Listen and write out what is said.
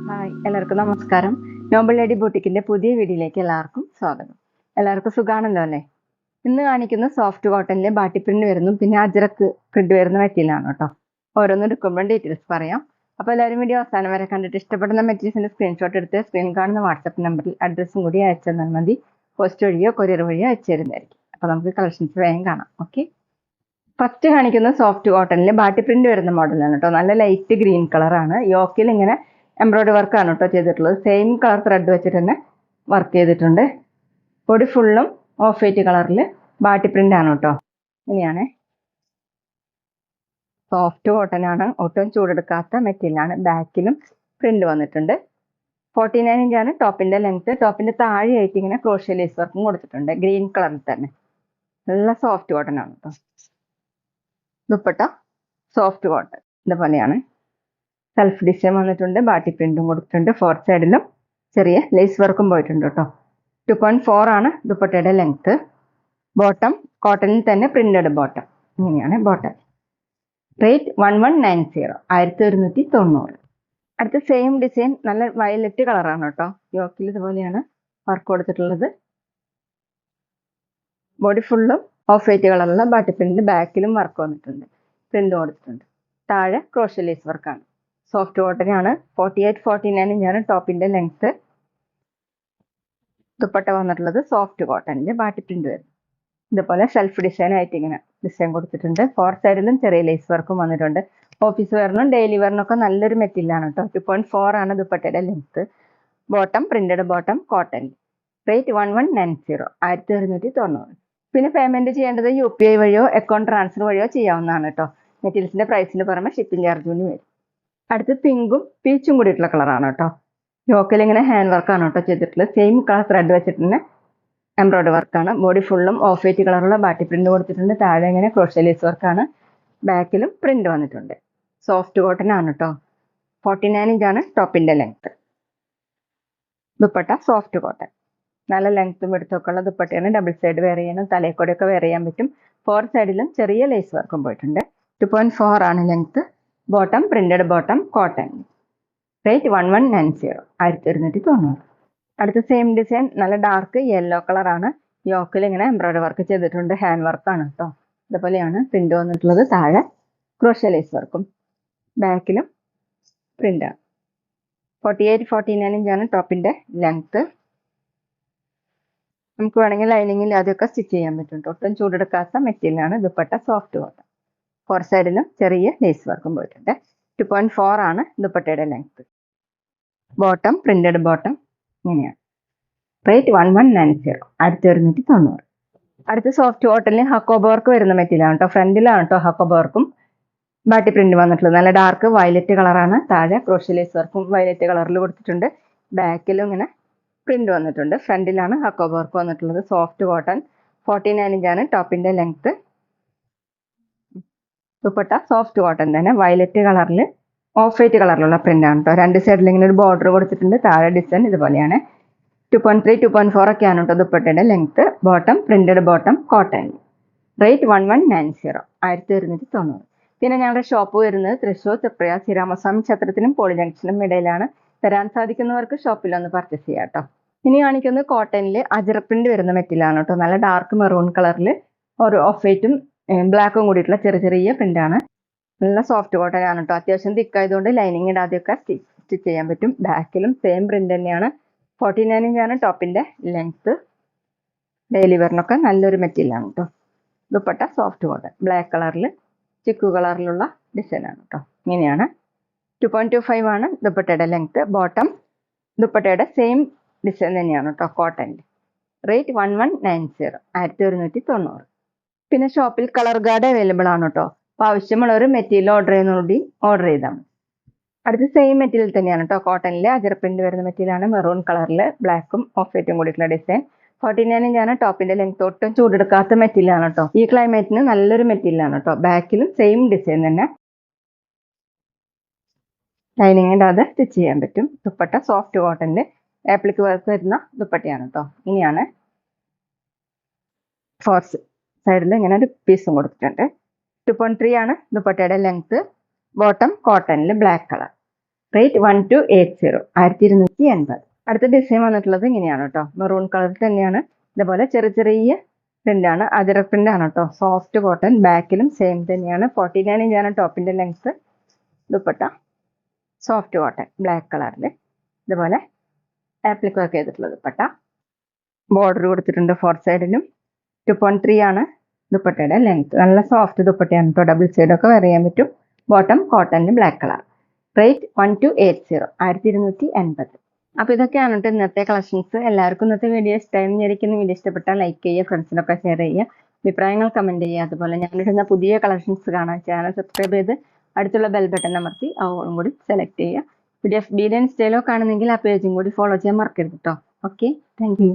Hi, എല്ലാവർക്കും നമസ്കാരം. Nobel lady ബൂട്ടിക്കിന്റെ പുതിയ വീഡിയോയിലേക്ക് എല്ലാവർക്കും സ്വാഗതം. എല്ലാവർക്കും സുഖാണല്ലോ അല്ലേ? ഇന്ന് കാണിക്കുന്ന സോഫ്റ്റ് കോട്ടണിലെ ബാട്ടി പ്രിന്റ് വരുന്നു, പിന്നെ അജ്രക്ക് പ്രിന്റ് വരുന്ന മെറ്റീരിയലാണ് കേട്ടോ. ഓരോന്നും എടുക്കുമ്പോൾ ഡീറ്റെയിൽസ് പറയാം. അപ്പോൾ എല്ലാവരും വീഡിയോ അവസാനം വരെ കണ്ടിട്ട് ഇഷ്ടപ്പെടുന്ന മെറ്റീരിയൽസിന്റെ സ്ക്രീൻഷോട്ട് എടുത്ത് സ്ക്രീൻ കാണുന്ന വാട്സപ്പ് നമ്പറിൽ അഡ്രസ്സും കൂടി അയച്ചു തന്നാൽ മതി. പോസ്റ്റ് വഴിയോ കൊറിയർ വഴിയോ അയച്ചു തരുന്നതായിരിക്കും. അപ്പോൾ നമുക്ക് കളക്ഷൻസ് വേഗം കാണാം. ഓക്കെ, ഫസ്റ്റ് കാണിക്കുന്ന സോഫ്റ്റ് കോട്ടണിൽ ബാട്ടി പ്രിന്റ് വരുന്ന മോഡലാണ് കേട്ടോ. നല്ല ലൈറ്റ് ഗ്രീൻ കളറാണ്. യോക്കിൽ ഇങ്ങനെ എംബ്രോയിഡറി വർക്കാണ് കേട്ടോ ചെയ്തിട്ടുള്ളത്. സെയിം കളർ ത്രെഡ് വെച്ചിട്ട് തന്നെ വർക്ക് ചെയ്തിട്ടുണ്ട്. ബോഡി ഫുള്ളും ഓഫ് വൈറ്റ് കളറിൽ ബാട്ടി പ്രിന്റ് ആണ് കേട്ടോ. ഇങ്ങനെയാണ്. സോഫ്റ്റ് കോട്ടൺ ആണ്, ഒട്ടും ചൂടെടുക്കാത്ത മെറ്റീരിയലാണ്. ബാക്കിലും പ്രിന്റ് വന്നിട്ടുണ്ട്. 49 ഇഞ്ചാണ് ടോപ്പിന്റെ ലെങ്ത്. ടോപ്പിന്റെ താഴെയായിട്ട് ഇങ്ങനെ ക്രോഷ്യ ലേസ് വർക്കും കൊടുത്തിട്ടുണ്ട്, ഗ്രീൻ കളറിൽ തന്നെ. നല്ല സോഫ്റ്റ് കോട്ടൺ ആണ് കേട്ടോ. ദുപ്പട്ട സോഫ്റ്റ് കോട്ടൺ ഇതുപോലെയാണ്. സെൽഫ് ഡിസൈൻ വന്നിട്ടുണ്ട്, ബാട്ടി പ്രിന്റും കൊടുത്തിട്ടുണ്ട്. 4 സൈഡിലും ചെറിയ ലേസ് വർക്കും പോയിട്ടുണ്ട് കേട്ടോ. 2.4 ആണ് ദുപ്പട്ടയുടെ ലെങ്ത്. ബോട്ടം കോട്ടണിൽ തന്നെ പ്രിന്റഡ് ബോട്ടം. ഇങ്ങനെയാണ് ബോട്ടം. റേറ്റ് 1190, 1190. അടുത്ത സെയിം ഡിസൈൻ നല്ല വയലറ്റ് കളറാണ് കേട്ടോ. യോക്കിൽ ഇതുപോലെയാണ് വർക്ക് കൊടുത്തിട്ടുള്ളത്. ബോഡി ഫുള്ളും ഓഫ് വൈറ്റ് കളറുള്ള ബാട്ടി പ്രിന്റ്. ബാക്കിലും വർക്ക് വന്നിട്ടുണ്ട്, പ്രിന്റ് കൊടുത്തിട്ടുണ്ട്. താഴെ ക്രോഷ്യ ലേസ് വർക്കാണ്. സോഫ്റ്റ് കോട്ടൺ ആണ്. 48-49 ഇഞ്ചാണ് ടോപ്പിന്റെ ലെങ്ത്. ദുപ്പട്ട വന്നിട്ടുള്ളത് സോഫ്റ്റ് കോട്ടണിന്റെ ബാട്ടി പ്രിന്റ് വരും. ഇതുപോലെ സെൽഫ് ഡിസൈൻ ആയിട്ട് ഇങ്ങനെ ഡിസൈൻ കൊടുത്തിട്ടുണ്ട്. 4 സൈഡിലും ചെറിയ ലേസ് വർക്കും വന്നിട്ടുണ്ട്. ഓഫീസ് വെയറിനും ഡെയിലി വെയറിനൊക്കെ നല്ലൊരു മെറ്റീരിയലാണ് കേട്ടോ. 2.4 ആണ് ദുപ്പട്ടയുടെ length. Bottom printed bottom cotton. Rate 1190, 1190. പിന്നെ പേയ്മെന്റ് ചെയ്യേണ്ടത് UPI വഴിയോ അക്കൗണ്ട് ട്രാൻസ്ഫർ വഴിയോ ചെയ്യാവുന്നതാണ് കേട്ടോ. മെറ്റീരിയൽസിന്റെ പ്രൈസിന് പുറമെ ഷിപ്പിംഗ് ചാർജ് കൂടി വരും. അടുത്ത് പിങ്കും പീച്ചും കൂടിയിട്ടുള്ള കളറാണ് കേട്ടോ. യോക്കിൽ ഇങ്ങനെ ഹാൻഡ് വർക്കാണ് കേട്ടോ ചെയ്തിട്ടുള്ളത്. സെയിം കളർ ത്രെഡ് വെച്ചിട്ട് തന്നെ എംബ്രോയിഡറി വർക്കാണ്. ബോഡി ഫുള്ളും ഓഫ് വൈറ്റ് കളറുള്ള ബാട്ടി പ്രിന്റ് കൊടുത്തിട്ടുണ്ട്. താഴെ ഇങ്ങനെ ക്രോഷ്യ ലേസ് വർക്കാണ്. ബാക്കിലും പ്രിന്റ് വന്നിട്ടുണ്ട്. സോഫ്റ്റ് കോട്ടൺ ആണ് കേട്ടോ. 49 ഇഞ്ചാണ് ടോപ്പിന്റെ ലെങ്ത്. Dupatta soft cotton. നല്ല ലെങ്ത്തും എടുത്തൊക്കെ ഉള്ള ദുപ്പട്ടയാണ്. ഡബിൾ സൈഡ് വെയർ ചെയ്യാനും തലയെക്കൂടെയൊക്കെ വെയർ ചെയ്യാൻ പറ്റും. 4 സൈഡിലും ചെറിയ ലേസ് വർക്കും പോയിട്ടുണ്ട്. 2.4 ആണ് length. Bottom printed bottom cotton. Rate 1190, 1190. അടുത്ത സെയിം ഡിസൈൻ നല്ല ഡാർക്ക് യെല്ലോ കളറാണ്. യോക്കിൽ ഇങ്ങനെ എംബ്രോയിഡറി വർക്ക് ചെയ്തിട്ടുണ്ട്. ഹാൻഡ് വർക്കാണ് കേട്ടോ. ഇതുപോലെയാണ് പ്രിന്റ് വന്നിട്ടുള്ളത്. താഴെ ക്രോഷ്യ ലേസ് വർക്കും ബാക്കിലും പ്രിന്റാണ്. 48-49 ഇഞ്ചാണ് ടോപ്പിന്റെ ലെങ്ത്. നമുക്ക് വേണമെങ്കിൽ ലൈനിങ്ങിൽ അതൊക്കെ സ്റ്റിച്ച് ചെയ്യാൻ പറ്റും. ഒട്ടും ചൂടെടുക്കാത്ത മെറ്റീരിയലാണ്. Dupatta soft cotton. 4 സൈഡിലും ചെറിയ ലേസ് വർക്കും പോയിട്ടുണ്ട്. 2.4 ആണ് ദുപ്പട്ടയുടെ ലെങ്ത്. ബോട്ടം പ്രിന്റഡ് ബോട്ടം ഇങ്ങനെയാണ്. റേറ്റ് 1190, 1190. അടുത്ത സോഫ്റ്റ് കോട്ടണിൽ ഹക്കോബ വർക്ക് വരുന്ന മെറ്റീരിയലാണ് കേട്ടോ. ഫ്രണ്ടിലാണ് കേട്ടോ ഹക്കോബ വർക്കും ബാട്ടി പ്രിന്റ് വന്നിട്ടുള്ളത്. നല്ല ഡാർക്ക് വയലറ്റ് കളറാണ്. താഴെ ക്രോഷ്യ ലേസ് വർക്കും വയലറ്റ് കളറിൽ കൊടുത്തിട്ടുണ്ട്. ബാക്കിലും ഇങ്ങനെ പ്രിന്റ് വന്നിട്ടുണ്ട്. ഫ്രണ്ടിലാണ് ഹക്കോബ വർക്ക് വന്നിട്ടുള്ളത്. Soft cotton. 49 ഇഞ്ചാണ് ടോപ്പിന്റെ ലെങ്ത്. ദുപ്പട്ട സോഫ്റ്റ് കോട്ടൺ തന്നെ വയലറ്റ് കളറിൽ ഓഫ് വൈറ്റ് കളറിലുള്ള പ്രിന്റ് ആണ് കേട്ടോ. 2 സൈഡിൽ ഇങ്ങനെ ഒരു ബോർഡർ കൊടുത്തിട്ടുണ്ട്. താഴെ ഡിസൈൻ ഇതുപോലെയാണ്. 2.3, 2.4 ഒക്കെയാണ് കേട്ടോ ദുപ്പട്ടയുടെ length. Bottom printed bottom cotton. Rate 1190, 1190. പിന്നെ ഞങ്ങളുടെ ഷോപ്പ് വരുന്നത് തൃശ്ശൂർ തൃപ്രയ ശ്രീരാമസ്വാമി ക്ഷേത്രത്തിനും പോളി ജംഗ്ഷനും ഇടയിലാണ്. വരാൻ സാധിക്കുന്നവർക്ക് ഷോപ്പിലൊന്ന് പർച്ചേസ് ചെയ്യാം കേട്ടോ. ഇനി കാണിക്കുന്നത് കോട്ടണിൽ അജറ പ്രിന്റ് വരുന്ന മെറ്റീരിയലാണ് കേട്ടോ. നല്ല ഡാർക്ക് മെറൂൺ കളറിൽ ഒരു ഓഫ് വൈറ്റും ബ്ലാക്കും കൂടിയിട്ടുള്ള ചെറിയ ചെറിയ പ്രിന്റ് ആണ്. നല്ല സോഫ്റ്റ് കോട്ടൺ ആണ് കേട്ടോ. അത്യാവശ്യം തിക്കായതുകൊണ്ട് ലൈനിങ് ഇടാതെയൊക്കെ സ്റ്റിച്ച് ചെയ്യാൻ പറ്റും. ബാക്കിലും സെയിം പ്രിന്റ് തന്നെയാണ്. 49 ഇഞ്ചാണ് ടോപ്പിന്റെ ലെങ്ത്. ഡെയിലി വെയറിനൊക്കെ നല്ലൊരു മെറ്റീരിയലാണ് കേട്ടോ. Dupatta soft cotton. ബ്ലാക്ക് കളറിൽ ചിക്കു കളറിലുള്ള ഡിസൈൻ ആണ് കേട്ടോ. ഇങ്ങനെയാണ്. 2.25 ആണ് ദുപ്പട്ടയുടെ ലെങ്ത്. ബോട്ടം ദുപ്പട്ടയുടെ സെയിം ഡിസൈൻ തന്നെയാണ് കേട്ടോ കോട്ടൻ്റെ. റേറ്റ് 1190, 1190. പിന്നെ ഷോപ്പിൽ കളർ ഗാർഡ് അവൈലബിൾ ആണ് കേട്ടോ. അപ്പോൾ ആവശ്യമുള്ളവർ മെറ്റീരിയൽ ഓർഡർ ചെയ്യുന്നതോടുകൂടി ഓർഡർ ചെയ്താൽ മതി. അടുത്ത സെയിം മെറ്റീരിയൽ തന്നെയാണ് കേട്ടോ. കോട്ടണിലെ അജറ പ്രിന്റ് വരുന്ന മെറ്റീരിയലാണ്. മെറൂൺ കളറിൽ ബ്ലാക്കും ഓഫ് വൈറ്റും കൂടിയിട്ടുള്ള ഡിസൈൻ. 49 ഇഞ്ചാണ് ടോപ്പിന്റെ ലെങ്ത്. ഒട്ടും ചൂടെടുക്കാത്ത മെറ്റീരിയലാണ് കേട്ടോ. ഈ ക്ലൈമറ്റിന് നല്ലൊരു മെറ്റീരിയലാണ് കേട്ടോ. ബാക്കിലും സെയിം ഡിസൈൻ തന്നെ. ലൈനിങ് ഇടാതെ സ്റ്റിച്ച് ചെയ്യാൻ പറ്റും. ദുപ്പട്ട സോഫ്റ്റ് കോട്ടണിൽ ആപ്ലിക്ക് വർക്ക് വരുന്ന ദുപ്പട്ടയാണ് കേട്ടോ. ഇനിയാണ് 4 സൈഡിൽ ഇങ്ങനെ ഒരു പീസും കൊടുത്തിട്ടുണ്ട്. 2.3 ആണ് ദുപ്പട്ടയുടെ ലെങ്ത്. ബോട്ടം കോട്ടണിൽ ബ്ലാക്ക് കളർ. റേറ്റ് 1280, 1280. അടുത്ത ഡിസൈൻ വന്നിട്ടുള്ളത് ഇങ്ങനെയാണ് കേട്ടോ. മെറൂൺ കളർ തന്നെയാണ്. ഇതുപോലെ ചെറിയ ചെറിയ പ്രിന്റാണ്, അതിര പ്രിന്റ് ആണ് കേട്ടോ. Soft cotton. ബാക്കിലും സെയിം തന്നെയാണ്. 49 ഇഞ്ചാണ് ടോപ്പിന്റെ length. Dupatta soft cotton black കളറിൽ ഇതുപോലെ ആപ്ലിക് വർക്ക് ചെയ്തിട്ടുള്ള ദുപ്പട്ട. ബോർഡർ കൊടുത്തിട്ടുണ്ട് 4 സൈഡിലും. 2.3 ആണ് ദുപ്പട്ടയുടെ ലെങ്ത്. നല്ല സോഫ്റ്റ് ദുപ്പട്ടയാണ് കേട്ടോ. ഡബിൾ സൈഡൊക്കെ വെയർ ചെയ്യാൻ പറ്റും. ബോട്ടം കോട്ടണിൽ ബ്ലാക്ക് കളർ. റേറ്റ് 1280, 1280. അപ്പോൾ ഇതൊക്കെയാണ് കേട്ടോ ഇന്നത്തെ കളക്ഷൻസ്. എല്ലാവർക്കും ഇന്നത്തെ വീഡിയോ ഇഷ്ടമായി വിചാരിക്കുന്നു. വീഡിയോ ഇഷ്ടപ്പെട്ടാൽ ലൈക്ക് ചെയ്യുക, ഫ്രണ്ട്സിനൊക്കെ ഷെയർ ചെയ്യുക, അഭിപ്രായങ്ങൾ കമൻറ്റ് ചെയ്യുക. അതുപോലെ ഞാനിടുന്ന പുതിയ കളക്ഷൻസ് കാണാൻ ചാനൽ സബ്സ്ക്രൈബ് ചെയ്ത് അടുത്തുള്ള ബെൽ ബട്ടൺ അമർത്തി അവളും കൂടി സെലക്ട് ചെയ്യുക. PDF ഇൻസ്റ്റയിലോ കാണുന്നെങ്കിൽ ആ പേജും കൂടി ഫോളോ ചെയ്യാൻ മറക്കരുത് കേട്ടോ. Okay, thank you.